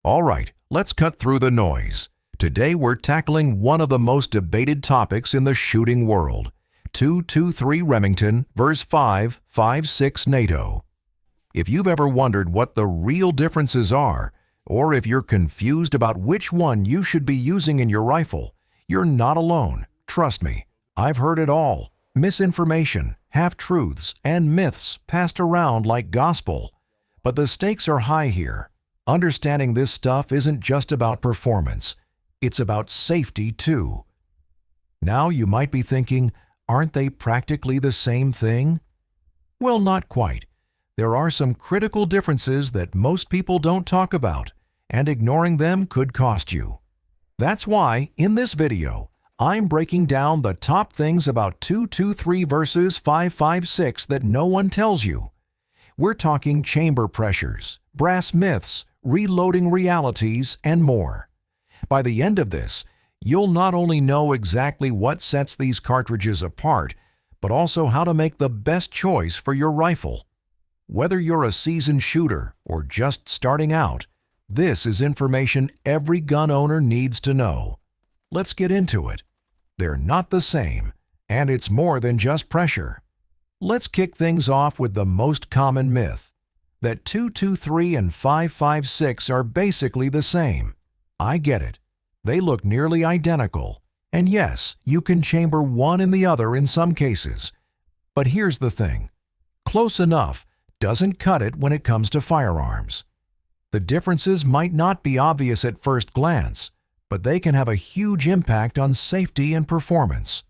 All right, let's cut through the noise. Today we're tackling one of the most debated topics in the shooting world. 223 Remington vs 5.56 NATO. If you've ever wondered what the real differences are, or if you're confused about which one you should be using in your rifle, you're not alone. Trust me, I've heard it all. Misinformation, half-truths, and myths passed around like gospel. But the stakes are high here. Understanding this stuff isn't just about performance. It's about safety too. Now you might be thinking, aren't they practically the same thing? Well, not quite. There are some critical differences that most people don't talk about, and ignoring them could cost you. That's why, in this video, I'm breaking down the top things about 223 versus 5.56 that no one tells you. We're talking chamber pressures, brass myths, reloading realities, and more. By the end of this, you'll not only know exactly what sets these cartridges apart, but also how to make the best choice for your rifle. Whether you're a seasoned shooter or just starting out, this is information every gun owner needs to know. Let's get into it. They're not the same, and it's more than just pressure. Let's kick things off with the most common myth, that 223 and 5.56 are basically the same. I get it. They look nearly identical. And yes, you can chamber one in the other in some cases. But here's the thing. Close enough doesn't cut it when it comes to firearms. The differences might not be obvious at first glance, but they can have a huge impact on safety and performance.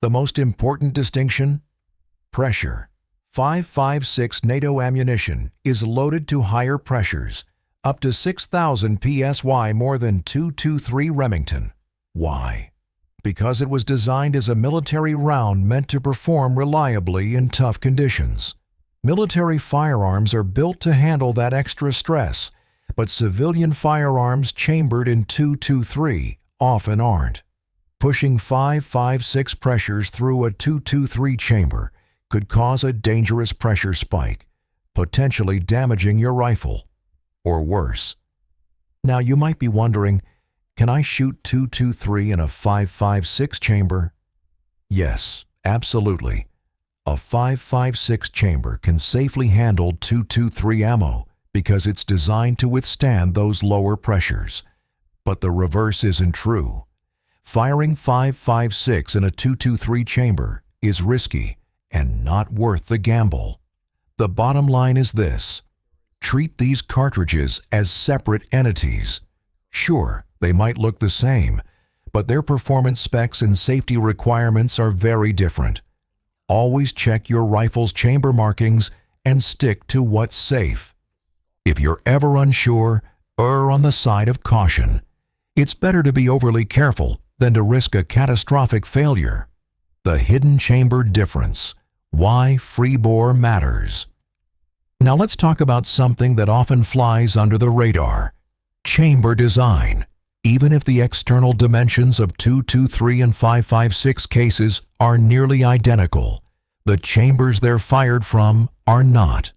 The most important distinction? Pressure. 5.56 NATO ammunition is loaded to higher pressures, up to 6,000 psi more than 223 Remington. Why? Because it was designed as a military round meant to perform reliably in tough conditions. Military firearms are built to handle that extra stress, but civilian firearms chambered in 223 often aren't. Pushing 5.56 pressures through a 223 chamber could cause a dangerous pressure spike, potentially damaging your rifle, or worse. Now you might be wondering, can I shoot 223 in a 5.56 chamber? Yes, absolutely. A 5.56 chamber can safely handle 223 ammo because it's designed to withstand those lower pressures. But the reverse isn't true. Firing 5.56 in a 223 chamber is risky and not worth the gamble. The bottom line is this: treat these cartridges as separate entities. Sure, they might look the same, but their performance specs and safety requirements are very different. Always check your rifle's chamber markings and stick to what's safe. If you're ever unsure, err on the side of caution. It's better to be overly careful than to risk a catastrophic failure. The hidden chamber difference. Why free bore matters. Now let's talk about something that often flies under the radar. Chamber design. Even if the external dimensions of 223 and 5.56 cases are nearly identical, the chambers they're fired from are not.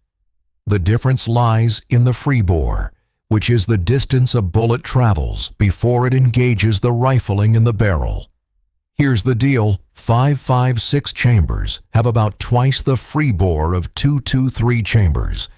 The difference lies in the free bore, which is the distance a bullet travels before it engages the rifling in the barrel. Here's the deal: 5.56 chambers have about twice the free bore of 223 chambers.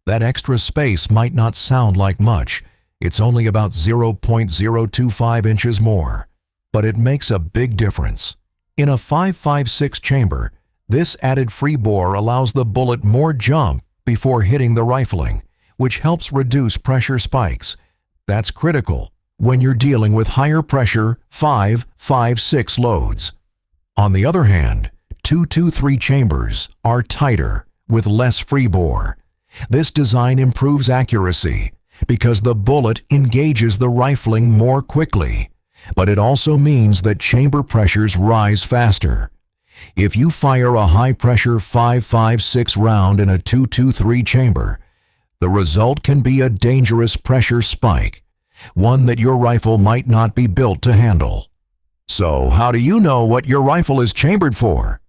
That extra space might not sound like much. It's only about 0.025 inches more, but it makes a big difference. In a 5.56 chamber, this added free bore allows the bullet more jump before hitting the rifling, which helps reduce pressure spikes. That's critical when you're dealing with higher pressure 5.56 loads. On the other hand, 223 chambers are tighter with less free bore. This design improves accuracy because the bullet engages the rifling more quickly, but it also means that chamber pressures rise faster. If you fire a high-pressure 5.56 round in a 223 chamber, the result can be a dangerous pressure spike, one that your rifle might not be built to handle. So how do you know what your rifle is chambered for?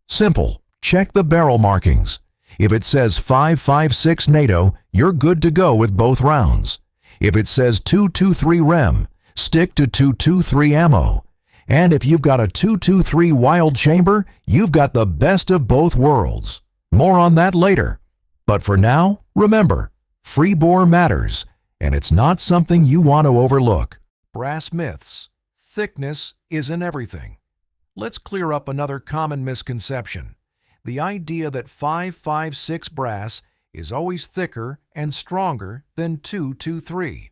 Simple. Check the barrel markings. If it says 5.56 NATO, you're good to go with both rounds. If it says 223 rem, stick to 223 ammo. And if you've got a 223 wild chamber, you've got the best of both worlds. More on that later. But for now, remember, free bore matters, and it's not something you want to overlook. Brass myths. Thickness isn't everything. Let's clear up another common misconception. The idea that 5.56 brass is always thicker and stronger than 223.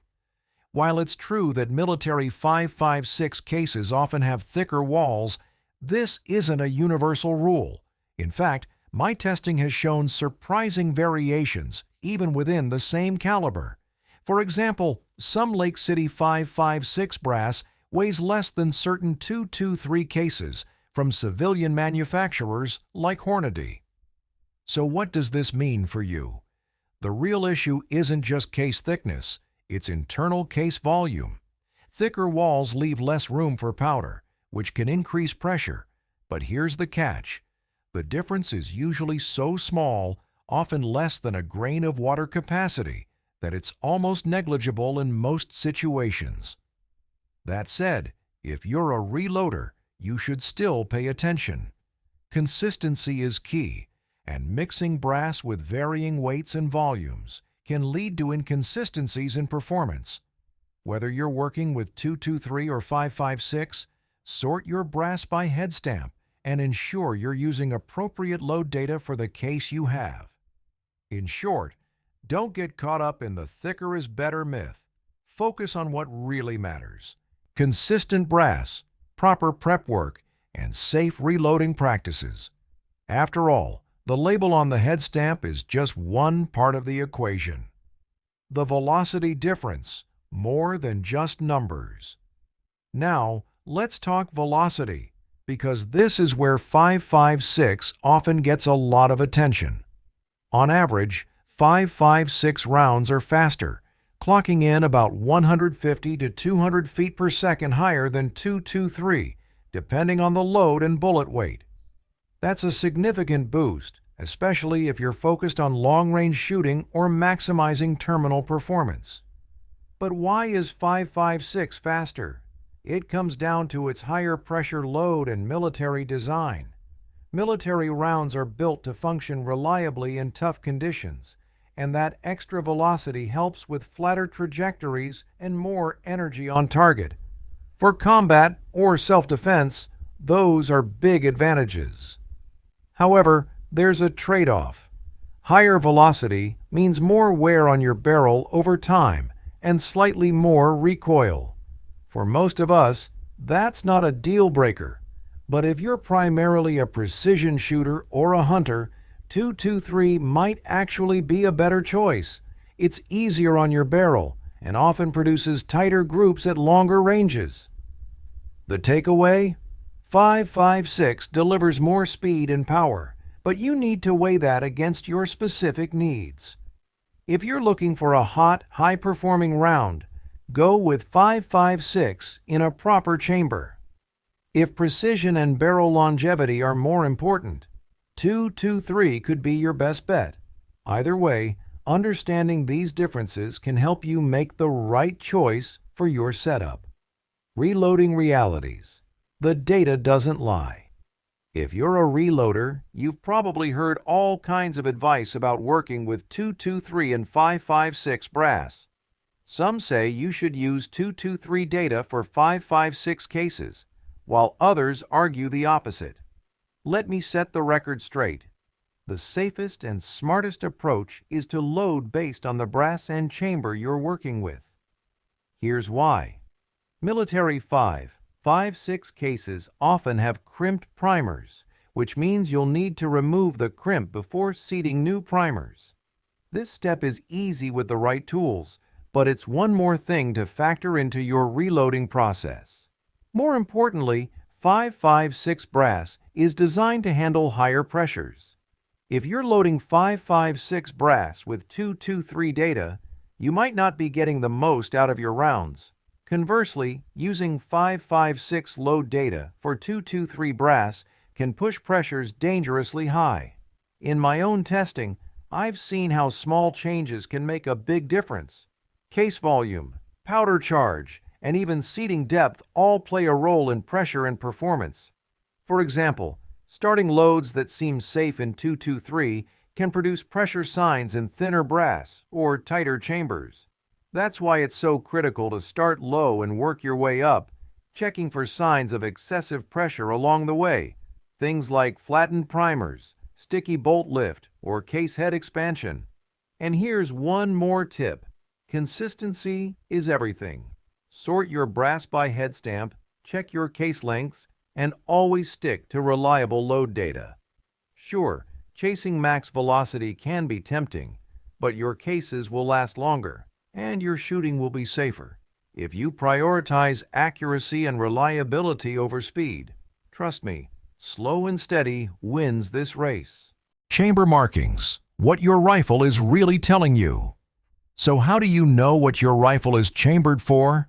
While it's true that military 5.56 cases often have thicker walls, this isn't a universal rule. In fact, my testing has shown surprising variations even within the same caliber. For example, some Lake City 5.56 brass weighs less than certain 223 cases from civilian manufacturers like Hornady. So what does this mean for you? The real issue isn't just case thickness, it's internal case volume. Thicker walls leave less room for powder, which can increase pressure. But here's the catch. The difference is usually so small, often less than a grain of water capacity, that it's almost negligible in most situations. That said, if you're a reloader, you should still pay attention. Consistency is key, and mixing brass with varying weights and volumes can lead to inconsistencies in performance. Whether you're working with 223 or 5.56, sort your brass by head stamp and ensure you're using appropriate load data for the case you have. In short, don't get caught up in the thicker is better myth. Focus on what really matters. Consistent brass, proper prep work, and safe reloading practices. After all, the label on the head stamp is just one part of the equation. The velocity difference, more than just numbers. Now, let's talk velocity, because this is where 5.56 often gets a lot of attention. On average, 5.56 rounds are faster, clocking in about 150 to 200 feet per second higher than 223, depending on the load and bullet weight. That's a significant boost, especially if you're focused on long-range shooting or maximizing terminal performance. But why is 5.56 faster? It comes down to its higher pressure load and military design. Military rounds are built to function reliably in tough conditions, and that extra velocity helps with flatter trajectories and more energy on target. For combat or self-defense, those are big advantages. However, there's a trade-off. Higher velocity means more wear on your barrel over time and slightly more recoil. For most of us, that's not a deal breaker. But if you're primarily a precision shooter or a hunter, 223 might actually be a better choice. It's easier on your barrel and often produces tighter groups at longer ranges. The takeaway? 5.56 delivers more speed and power, but you need to weigh that against your specific needs. If you're looking for a hot, high-performing round, go with 5.56 in a proper chamber. If precision and barrel longevity are more important, 223 could be your best bet. Either way, understanding these differences can help you make the right choice for your setup. Reloading realities. The data doesn't lie. If you're a reloader, you've probably heard all kinds of advice about working with 223 and 5.56 brass. Some say you should use 223 data for 5.56 cases, while others argue the opposite. Let me set the record straight. The safest and smartest approach is to load based on the brass and chamber you're working with. Here's why. Military 5.56 cases often have crimped primers, which means you'll need to remove the crimp before seating new primers. This step is easy with the right tools, but it's one more thing to factor into your reloading process. More importantly, 5.56 brass is designed to handle higher pressures. If you're loading 5.56 brass with 223 data, you might not be getting the most out of your rounds. Conversely, using 5.56 load data for 223 brass can push pressures dangerously high. In my own testing, I've seen how small changes can make a big difference. Case volume, powder charge, and even seating depth all play a role in pressure and performance. For example, starting loads that seem safe in 223 can produce pressure signs in thinner brass or tighter chambers. That's why it's so critical to start low and work your way up, checking for signs of excessive pressure along the way. Things like flattened primers, sticky bolt lift, or case head expansion. And here's one more tip. Consistency is everything. Sort your brass by head stamp, check your case lengths, and always stick to reliable load data. Sure, chasing max velocity can be tempting, but your cases will last longer, and your shooting will be safer if you prioritize accuracy and reliability over speed. Trust me, slow and steady wins this race. Chamber markings, what your rifle is really telling you. So how do you know what your rifle is chambered for?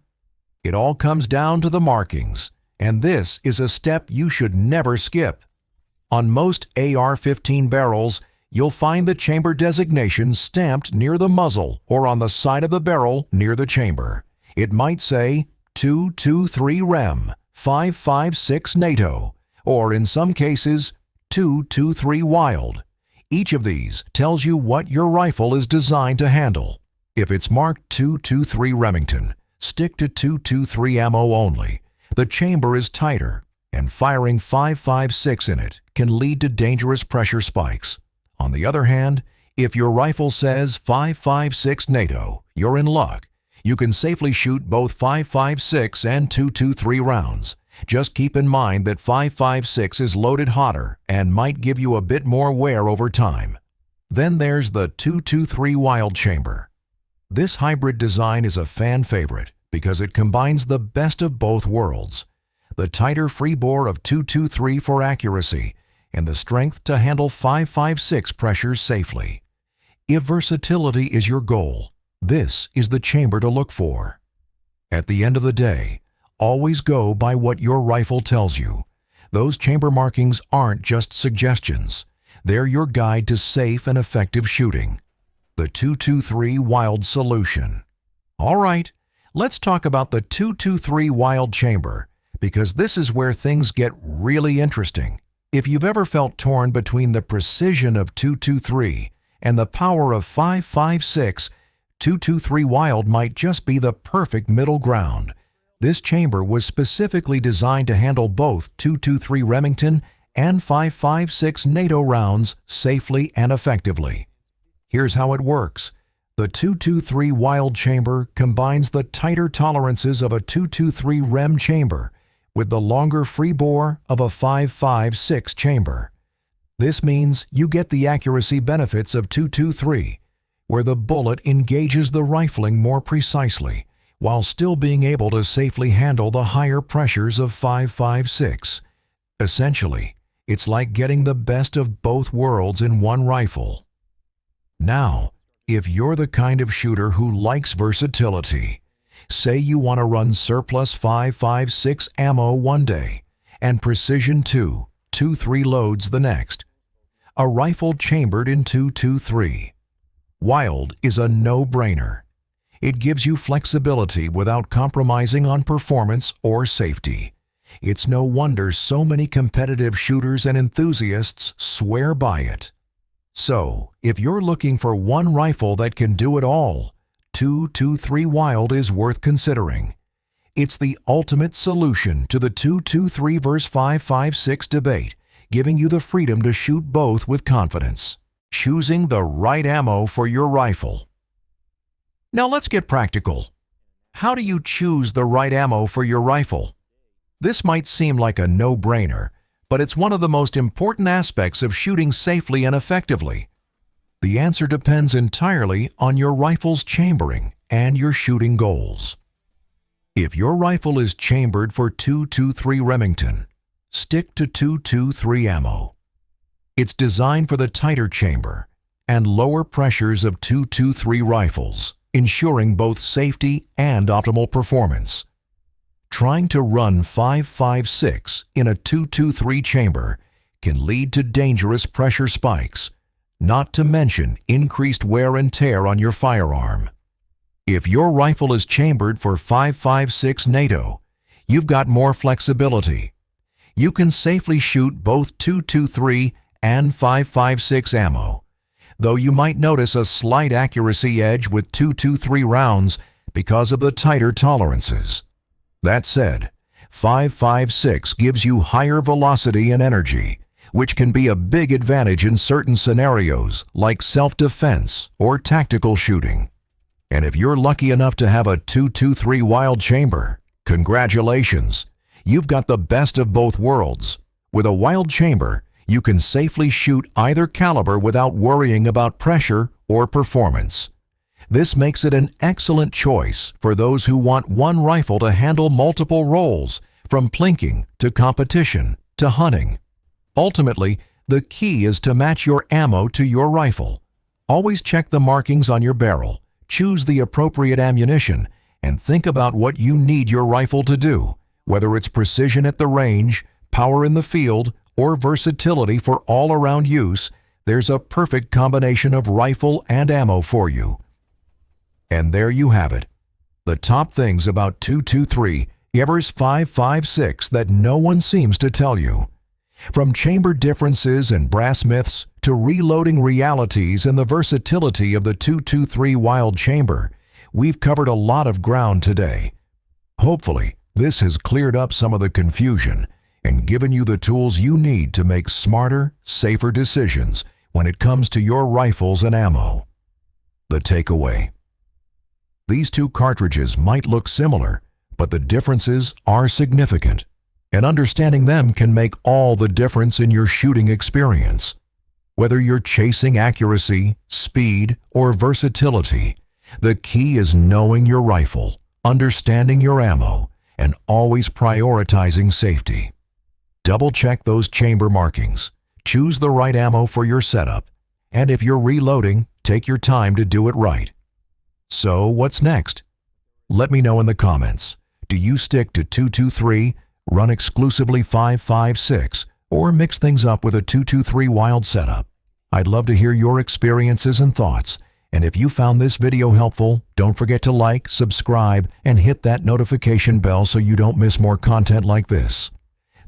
It all comes down to the markings, and this is a step you should never skip. On most AR-15 barrels, you'll find the chamber designation stamped near the muzzle or on the side of the barrel near the chamber. It might say 223 Rem, 556 NATO, or in some cases, 223 Wild. Each of these tells you what your rifle is designed to handle. If it's marked 223 Remington, stick to 223 ammo only. The chamber is tighter, and firing 556 in it can lead to dangerous pressure spikes. On the other hand, if your rifle says 556 NATO, you're in luck. You can safely shoot both 556 and 223 rounds. Just keep in mind that 556 is loaded hotter and might give you a bit more wear over time. Then there's the 223 Wild chamber. This hybrid design is a fan favorite because it combines the best of both worlds. The tighter free bore of 223 for accuracy and the strength to handle 556 pressures safely. If versatility is your goal, this is the chamber to look for. At the end of the day, always go by what your rifle tells you. Those chamber markings aren't just suggestions. They're your guide to safe and effective shooting. The 223 Wild solution. All right, let's talk about the 223 Wild chamber, because this is where things get really interesting. If you've ever felt torn between the precision of 223 and the power of 556, 223 Wild might just be the perfect middle ground. This chamber was specifically designed to handle both 223 Remington and 556 NATO rounds safely and effectively. Here's how it works. The 223 Wild chamber combines the tighter tolerances of a 223 Rem chamber with the longer free bore of a 556 chamber. This means you get the accuracy benefits of 223, where the bullet engages the rifling more precisely, while still being able to safely handle the higher pressures of 556. Essentially, it's like getting the best of both worlds in one rifle. Now, if you're the kind of shooter who likes versatility, say you want to run surplus 556 ammo one day and precision 223 loads the next, a rifle chambered in 223. Wild is a no-brainer. It gives you flexibility without compromising on performance or safety. It's no wonder so many competitive shooters and enthusiasts swear by it. So, if you're looking for one rifle that can do it all, 223 Wild is worth considering. It's the ultimate solution to the 223 vs 556 debate, giving you the freedom to shoot both with confidence. Choosing the right ammo for your rifle. Now let's get practical. How do you choose the right ammo for your rifle? This might seem like a no-brainer, but it's one of the most important aspects of shooting safely and effectively. The answer depends entirely on your rifle's chambering and your shooting goals. If your rifle is chambered for 223 Remington, stick to 223 ammo. It's designed for the tighter chamber and lower pressures of 223 rifles, ensuring both safety and optimal performance. Trying to run 556 in a 223 chamber can lead to dangerous pressure spikes, not to mention increased wear and tear on your firearm. If your rifle is chambered for 5.56 NATO, you've got more flexibility. You can safely shoot both .223 and 5.56 ammo, though you might notice a slight accuracy edge with .223 rounds because of the tighter tolerances. That said, 5.56 gives you higher velocity and energy, which can be a big advantage in certain scenarios like self-defense or tactical shooting. And if you're lucky enough to have a .223 wild chamber, congratulations! You've got the best of both worlds. With a wild chamber, you can safely shoot either caliber without worrying about pressure or performance. This makes it an excellent choice for those who want one rifle to handle multiple roles, from plinking to competition to hunting. Ultimately, the key is to match your ammo to your rifle. Always check the markings on your barrel, choose the appropriate ammunition, and think about what you need your rifle to do, whether it's precision at the range, power in the field, or versatility for all-around use. There's a perfect combination of rifle and ammo for you. And there you have it. The top things about .223 versus 5.56 that no one seems to tell you. From chamber differences and brass myths to reloading realities and the versatility of the .223 wild chamber, we've covered a lot of ground today. Hopefully, this has cleared up some of the confusion and given you the tools you need to make smarter, safer decisions when it comes to your rifles and ammo. The takeaway: these two cartridges might look similar, but the differences are significant, and understanding them can make all the difference in your shooting experience. Whether you're chasing accuracy, speed, or versatility, the key is knowing your rifle, understanding your ammo, and always prioritizing safety. Double-check those chamber markings, choose the right ammo for your setup, and if you're reloading, take your time to do it right. So, what's next? Let me know in the comments. Do you stick to .223, run exclusively 5.56, or mix things up with a .223 wild setup? I'd love to hear your experiences and thoughts. And if you found this video helpful, don't forget to like, subscribe, and hit that notification bell so you don't miss more content like this.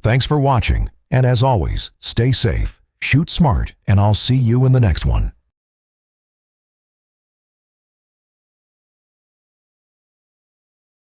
Thanks for watching, and as always, stay safe, shoot smart, and I'll see you in the next one.